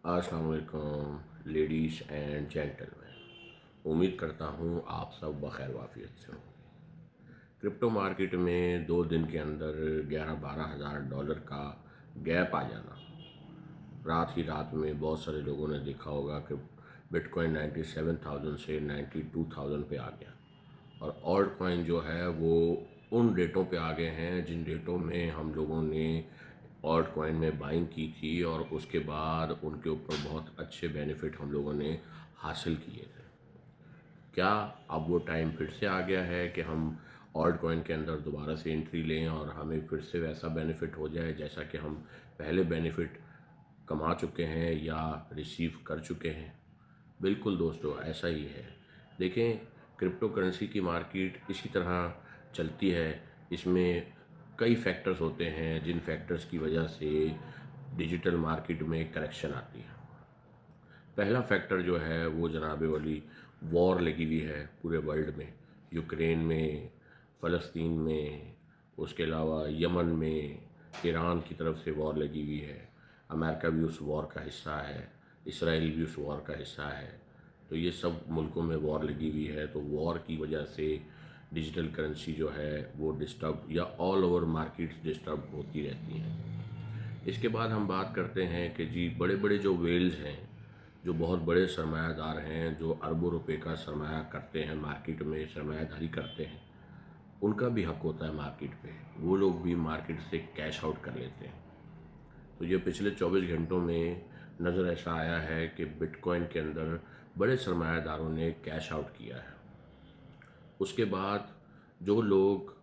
अस्सलाम वालेकुम ladies and gentleman. उम्मीद करता हूँ आप सब बखैर वाफियत से होंगे। क्रिप्टो मार्केट में 2 दिन के अंदर 11-12 हज़ार डॉलर का गैप आ जाना, रात ही रात में बहुत सारे लोगों ने देखा होगा कि बिटकॉइन 97,000 से 92,000 पे आ गया। और ऑल्ट कॉइन जो है वो उन रेटों पे आ गए हैं जिन रेटों में हम लोगों ने ऑल्ट कॉइन में बाइंग की थी, और उसके बाद उनके ऊपर बहुत अच्छे बेनिफिट हम लोगों ने हासिल किए थे। क्या अब वो टाइम फिर से आ गया है कि हम ऑल्ट कॉइन के अंदर दोबारा से एंट्री लें और हमें फिर से वैसा बेनिफिट हो जाए जैसा कि हम पहले बेनिफिट कमा चुके हैं या रिसीव कर चुके हैं? बिल्कुल दोस्तों, ऐसा ही है। देखें, क्रिप्टो करेंसी की मार्केट इसी तरह चलती है। इसमें कई फैक्टर्स होते हैं जिन फैक्टर्स की वजह से डिजिटल मार्केट में करेक्शन आती है। पहला फैक्टर जो है वो जनाबे वाली वॉर लगी हुई है पूरे वर्ल्ड में। यूक्रेन में, फ़लस्तीन में, उसके अलावा यमन में, ईरान की तरफ से वॉर लगी हुई है। अमेरिका भी उस वॉर का हिस्सा है, इसराइल भी उस वॉर का हिस्सा है। तो ये सब मुल्कों में वॉर लगी हुई है, तो वॉर की वजह से डिजिटल करेंसी जो है वो डिस्टर्ब या ऑल ओवर मार्केट्स डिस्टर्ब होती रहती हैं। इसके बाद हम बात करते हैं कि जी बड़े बड़े जो वेल्स हैं, जो बहुत बड़े सरमायादार हैं, जो अरबों रुपए का सरमाया करते हैं, मार्केट में सरमायादारी करते हैं, उनका भी हक होता है मार्केट पे। वो लोग भी मार्केट से कैश आउट कर लेते हैं। तो ये पिछले 24 घंटों में नज़र ऐसा आया है कि बिटकॉइन के अंदर बड़े सरमायादारों ने कैश आउट किया है। उसके बाद जो लोग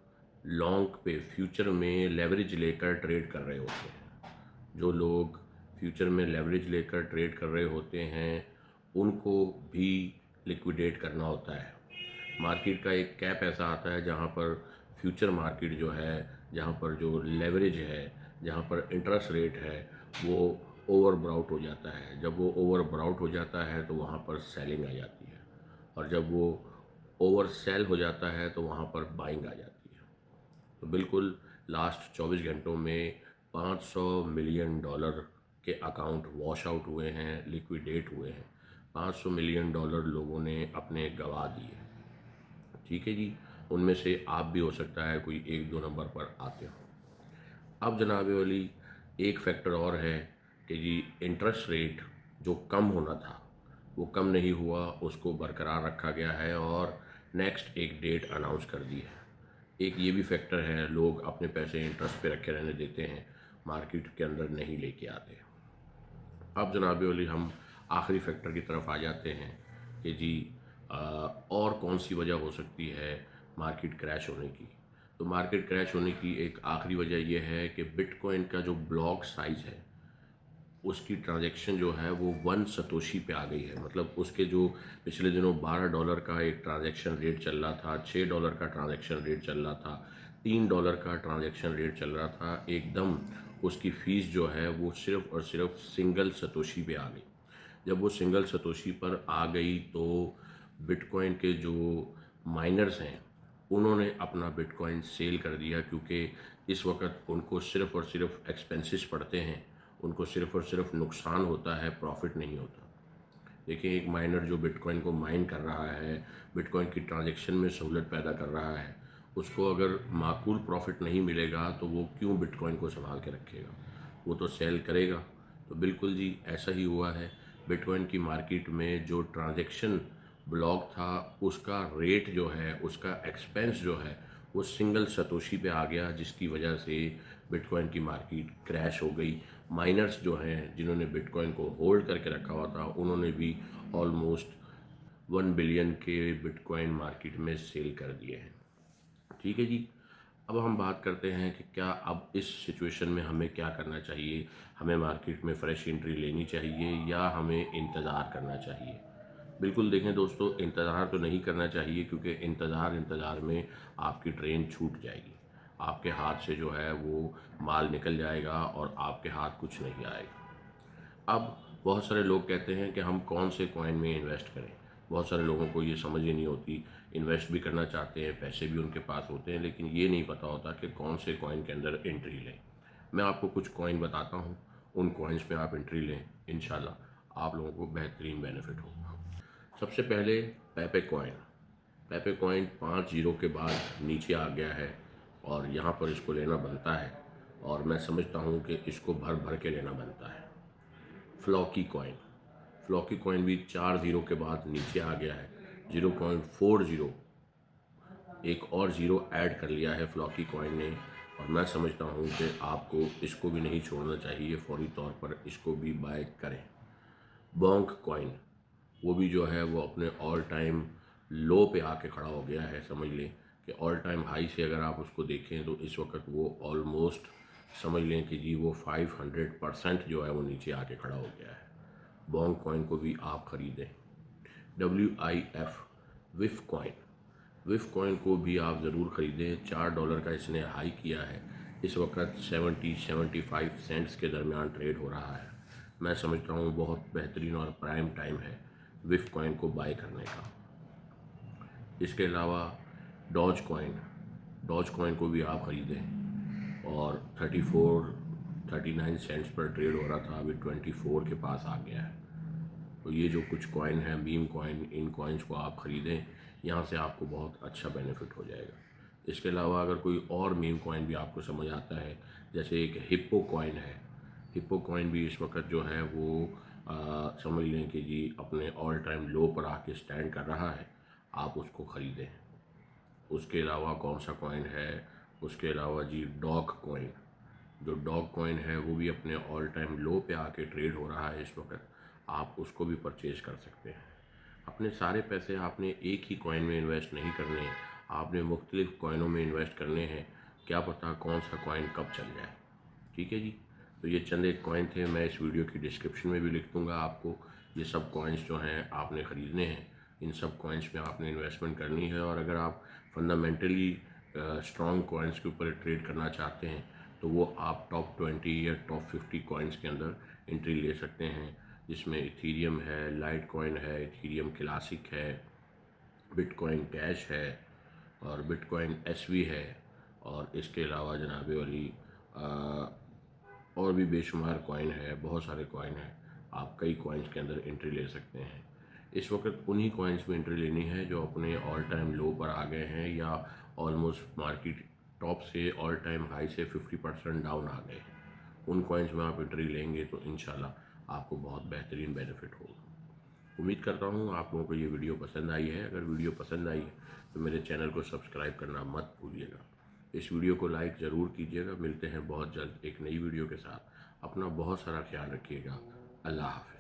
लॉन्ग पे फ्यूचर में लेवरेज लेकर ट्रेड कर रहे होते हैं, जो लोग फ्यूचर में लेवरेज लेकर ट्रेड कर रहे होते हैं, उनको भी लिक्विडेट करना होता है। मार्केट का एक कैप ऐसा आता है जहाँ पर फ्यूचर मार्केट जो है, जहाँ पर जो लेवरेज है, जहाँ पर इंटरेस्ट रेट है, वो ओवर ब्राउट हो जाता है। जब वो ओवर ब्राउट हो जाता है तो वहाँ पर सेलिंग आ जाती है, और जब वो ओवर सेल हो जाता है तो वहाँ पर बाइंग आ जाती है। तो बिल्कुल लास्ट 24 घंटों में 500 मिलियन डॉलर के अकाउंट वॉश आउट हुए हैं, लिक्विडेट हुए हैं। 500 मिलियन डॉलर लोगों ने अपने गंवा दिए। ठीक है जी, उनमें से आप भी हो सकता है कोई 1-2 नंबर पर आते हो। अब जनाब वाली एक फैक्टर और है कि जी इंटरेस्ट रेट जो कम होना था वो कम नहीं हुआ, उसको बरकरार रखा गया है और नेक्स्ट एक डेट अनाउंस कर दी है। एक ये भी फैक्टर है, लोग अपने पैसे इंटरेस्ट पे रखे रहने देते हैं, मार्केट के अंदर नहीं लेके आते। अब जनाब वाली हम आखिरी फैक्टर की तरफ आ जाते हैं कि जी और कौन सी वजह हो सकती है मार्केट क्रैश होने की। तो मार्केट क्रैश होने की एक आखिरी वजह यह है कि बिटकॉइन का जो ब्लॉक साइज़ है उसकी ट्रांजैक्शन जो है वो 1 सतोशी पे आ गई है। मतलब उसके जो पिछले दिनों $12 का एक ट्रांजैक्शन रेट चल रहा था, $6 का ट्रांजैक्शन रेट चल रहा था, $3 का ट्रांजैक्शन रेट चल रहा था, एकदम उसकी फ़ीस जो है वो सिर्फ़ और सिर्फ सिंगल सतोशी पे आ गई। जब वो सिंगल सतोशी पर आ गई तो बिटकॉइन के जो माइनर्स हैं उन्होंने अपना बिटकॉइन सेल कर दिया, क्योंकि इस वक्त उनको सिर्फ़ और सिर्फ एक्सपेंसेस पड़ते हैं, उनको सिर्फ़ और सिर्फ नुकसान होता है, प्रॉफिट नहीं होता। देखिए, एक माइनर जो बिटकॉइन को माइन कर रहा है, बिटकॉइन की ट्रांजैक्शन में सहूलत पैदा कर रहा है, उसको अगर माकूल प्रॉफिट नहीं मिलेगा तो वो क्यों बिटकॉइन को संभाल के रखेगा? वो तो सेल करेगा। तो बिल्कुल जी ऐसा ही हुआ है। बिटकॉइन की मार्केट में जो ट्रांजैक्शन ब्लॉक था उसका रेट जो है, उसका एक्सपेंस जो है, वो सिंगल सतोशी पे आ गया, जिसकी वजह से बिटकॉइन की मार्केट क्रैश हो गई। माइनर्स जो हैं जिन्होंने बिटकॉइन को होल्ड करके रखा हुआ था उन्होंने भी ऑलमोस्ट 1 बिलियन के बिटकॉइन मार्केट में सेल कर दिए हैं। ठीक है जी। अब हम बात करते हैं कि क्या अब इस सिचुएशन में हमें क्या करना चाहिए। हमें मार्केट में फ़्रेश एंट्री लेनी चाहिए या हमें इंतज़ार करना चाहिए? बिल्कुल देखें दोस्तों, इंतज़ार तो नहीं करना चाहिए, क्योंकि इंतज़ार में आपकी ट्रेन छूट जाएगी। आपके हाथ से जो है वो माल निकल जाएगा और आपके हाथ कुछ नहीं आएगा। अब बहुत सारे लोग कहते हैं कि हम कौन से कॉइन में इन्वेस्ट करें। बहुत सारे लोगों को ये समझ ही नहीं होती। इन्वेस्ट भी करना चाहते हैं, पैसे भी उनके पास होते हैं, लेकिन ये नहीं पता होता कि कौन से कॉइन के अंदर एंट्री लें। मैं आपको कुछ कॉइन बताता हूँ, उन कॉइन्स में आप एंट्री लें, इंशाल्लाह आप लोगों को बेहतरीन बेनिफिट होगा। सबसे पहले पेपे कॉइन। पेपे कॉइन 5 जीरो के बाद नीचे आ गया है और यहाँ पर इसको लेना बनता है, और मैं समझता हूँ कि इसको भर भर के लेना बनता है। Floki coin. फ्लॉकी कॉइन भी 4 जीरो के बाद नीचे आ गया है, 0.40, एक और ज़ीरो ऐड कर लिया है फ्लॉकी कॉइन ने, और मैं समझता हूँ कि आपको इसको भी नहीं छोड़ना चाहिए, फौरी तौर पर इसको भी बाय करें। बोंक कॉइन, वो भी जो है वो अपने ऑल टाइम लो पे आके खड़ा हो गया है। समझ लें कि ऑल टाइम हाई से अगर आप उसको देखें तो इस वक्त वो ऑलमोस्ट समझ लें कि जी वो 500% जो है वो नीचे आके खड़ा हो गया है। बोंक कॉइन को भी आप ख़रीदें। WIF, विफ कॉइन। विफ कॉइन को भी आप ज़रूर ख़रीदें। $4 का इसने हाई किया है, इस वक्त 70-75 सेंट्स के दरमियान ट्रेड हो रहा है। मैं समझता हूँ बहुत बेहतरीन और प्राइम टाइम है विफ कॉइन को बाय करने का। इसके अलावा डॉज कॉइन को भी आप ख़रीदें, और 34-39 सेंट्स पर ट्रेड हो रहा था, अभी 24 के पास आ गया है। तो ये जो कुछ कॉइन हैं, बीम कॉइन, इन कॉइन्स को आप ख़रीदें, यहाँ से आपको बहुत अच्छा बेनिफिट हो जाएगा। इसके अलावा अगर कोई और मीम कॉइन भी आपको समझ आता है, जैसे एक हिप्पो कॉइन है, हिप्पो कॉइन भी इस वक्त जो है वो समझ लें कि जी अपने ऑल टाइम लो पर आके स्टैंड कर रहा है, आप उसको ख़रीदें। उसके अलावा कौन सा कॉइन है, उसके अलावा जी डॉग कॉइन। जो डॉग कॉइन है वो भी अपने ऑल टाइम लो पे आके ट्रेड हो रहा है इस वक्त, आप उसको भी परचेज़ कर सकते हैं। अपने सारे पैसे आपने एक ही कॉइन में इन्वेस्ट नहीं करने, आपने मुख्तलिफ कॉइनों में इन्वेस्ट करने हैं, क्या पता कौन सा कॉइन कब चल जाए। ठीक है जी। तो ये चंद एक कॉइन थे, मैं इस वीडियो की डिस्क्रिप्शन में भी लिख दूँगा आपको। ये सब कॉइन्स जो हैं आपने ख़रीदने हैं, इन सब कॉइन्स में आपने इन्वेस्टमेंट करनी है। और अगर आप फंडामेंटली स्ट्रॉन्ग कॉइन्स के ऊपर ट्रेड करना चाहते हैं तो वो आप टॉप 20 या टॉप 50 कॉइन्स के अंदर एंट्री ले सकते हैं, जिसमें इथीरियम है, लाइट कॉइन है, इथीरियम क्लासिक है, बिटकॉइन कैश है, और बिटकॉइन SV है, और इसके अलावा जनाबे वाली और भी बेशुमार कॉइन है, बहुत सारे कॉइन हैं। आप कई कॉइन्स के अंदर एंट्री ले सकते हैं। इस वक्त उन्हीं कॉइन्स में एंट्री लेनी है जो अपने ऑल टाइम लो पर आ गए हैं, या ऑलमोस्ट मार्केट टॉप से ऑल टाइम हाई से 50% डाउन आ गए हैं। उन कॉइन्स में आप एंट्री लेंगे तो इंशाल्लाह आपको बहुत बेहतरीन बेनिफिट होगा। उम्मीद करता हूँ आप लोगों को ये वीडियो पसंद आई है। अगर वीडियो पसंद आई है तो मेरे चैनल को सब्सक्राइब करना मत भूलिएगा। इस वीडियो को लाइक ज़रूर कीजिएगा। मिलते हैं बहुत जल्द एक नई वीडियो के साथ। अपना बहुत सारा ख्याल रखिएगा। अल्लाह हाफ़िज़।